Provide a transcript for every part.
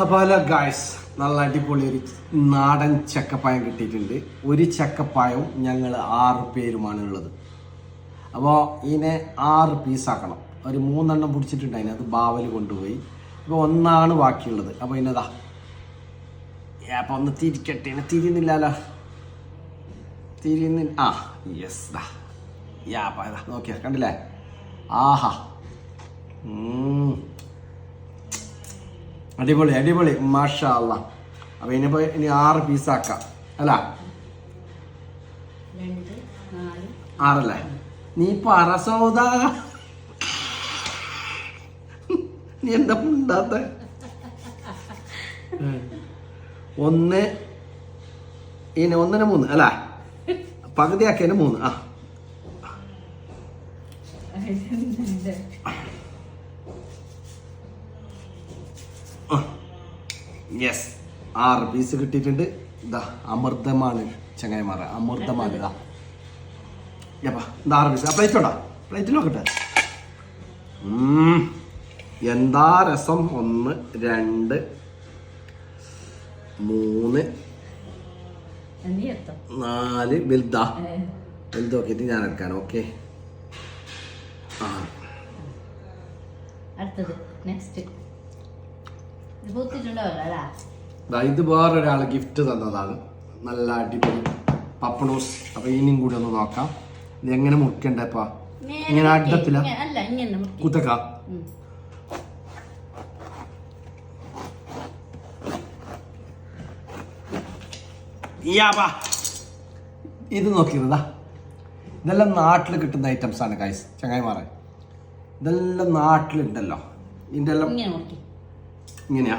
അപ്പോൾ ഗായ്സ് നല്ല അടിപൊളി ഒരു നാടൻ ചക്കപ്പായം കിട്ടിയിട്ടുണ്ട്. ഒരു ചക്കപ്പായവും ഞങ്ങൾ 6 പേരുമാണ് ഉള്ളത്. അപ്പോൾ ഇതിനെ 6 പീസാക്കണം. ഒരു 3 എണ്ണം പിടിച്ചിട്ടുണ്ടായിരുന്നു, അത് ബാവൽ കൊണ്ടുപോയി. ഇപ്പോൾ 1 ബാക്കിയുള്ളത്. അപ്പോൾ ഇന്നതാ അപ്പോൾ ഒന്ന് തിരിക്കട്ടെ. തിരിയുന്നില്ലല്ലോ, തിരിയുന്നില്ല. ആ യെസ് ദാ യാപ്പാ ഇതാ നോക്കിയാ കണ്ടില്ലേ? ആഹാ അടിപൊളി അടിപൊളി മാഷാ അല്ലാ. അപ്പോൾ ഇനിയിപ്പോൾ ഇനി 6 പീസാക്കാം അല്ല? 6 നീ പറ സൗദ, നീ എന്താ ഉണ്ടാത്ത? 1 ഇനി 1ന് 3 അല്ല, പകുതിയാക്കിയതിന് 3. ആ യെസ് 6 പീസ് കിട്ടിയിട്ടുണ്ട്. ഇതാ അമൃതമാണ് ചങ്ങായിമാരെ, അമൃതമാണ്. ഇതാ യപ്പാ ഇത് 6 പീസ്. ആ പ്ലേറ്റ് ഉണ്ടോ? പ്ലേറ്റിൽ നോക്കട്ടെ. എന്താ രസം. 1 2 3 4 വലുതാ. വലുത് നോക്കിയിട്ട് ഞാൻ എടുക്കാൻ. ഓക്കെ ഇത് വേറൊരാള് ഗിഫ്റ്റ് തന്നതാണ്. നല്ല അടിപൊളി പപ്പടൂസ്. അപ്പൊ ഇനിയും കൂടി ഒന്ന് നോക്കാം. ഇത് എങ്ങനെ മുറിക്കണ്ടേപ്പാ? ഇങ്ങനെ അഡ്ഡത്തില കുത്തക്ക. ഇത് നോക്കിയതാ. ഇതെല്ലാം നാട്ടിൽ കിട്ടുന്ന ഐറ്റംസ് ആണ് ഗൈസ്, ചങ്ങായിമാരെ. ഇതെല്ലാം നാട്ടിലുണ്ടല്ലോ. ഇതിൻ്റെ എല്ലാം ഇങ്ങനെയാ.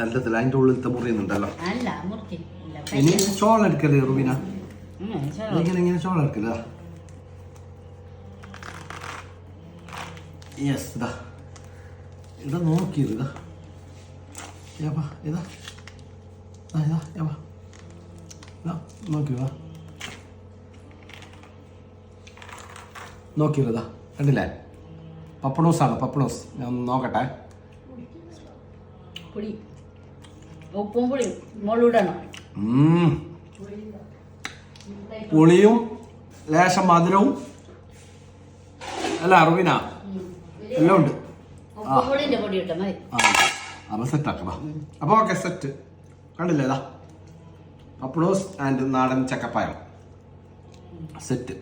അല്ലത്തില്ല, അതിൻ്റെ ഉള്ളിലത്തെ മുറിയുന്നുണ്ടല്ലോ. ഇനി ചോളം എടുക്കല്ലേ റുബീന? ഇങ്ങനെ ചോളം എടുക്കില്ല. യെസ് ഇതാ ഇതാ നോക്കിയത്. ഇതാ യാപ്പാ ഇതാ ഇതാ യാപ്പാ നോക്കിയതാ നോക്കിയതാ കണ്ടില്ലേ? പപ്പടോസാണ്, പപ്പടോസ്. ഞാൻ നോക്കട്ടെ. പുളിയും ലേശം മധുരവും അല്ല റുബീന, എല്ലാം ഉണ്ട്. അപ്പൊ സെറ്റ് ആക്കടാ. അപ്പൊ ഓക്കെ സെറ്റ്. കണ്ടില്ലേ? ഇതാ പപ്പടോസ് ആൻഡ് നാടൻ ചക്കപ്പായം സെറ്റ്.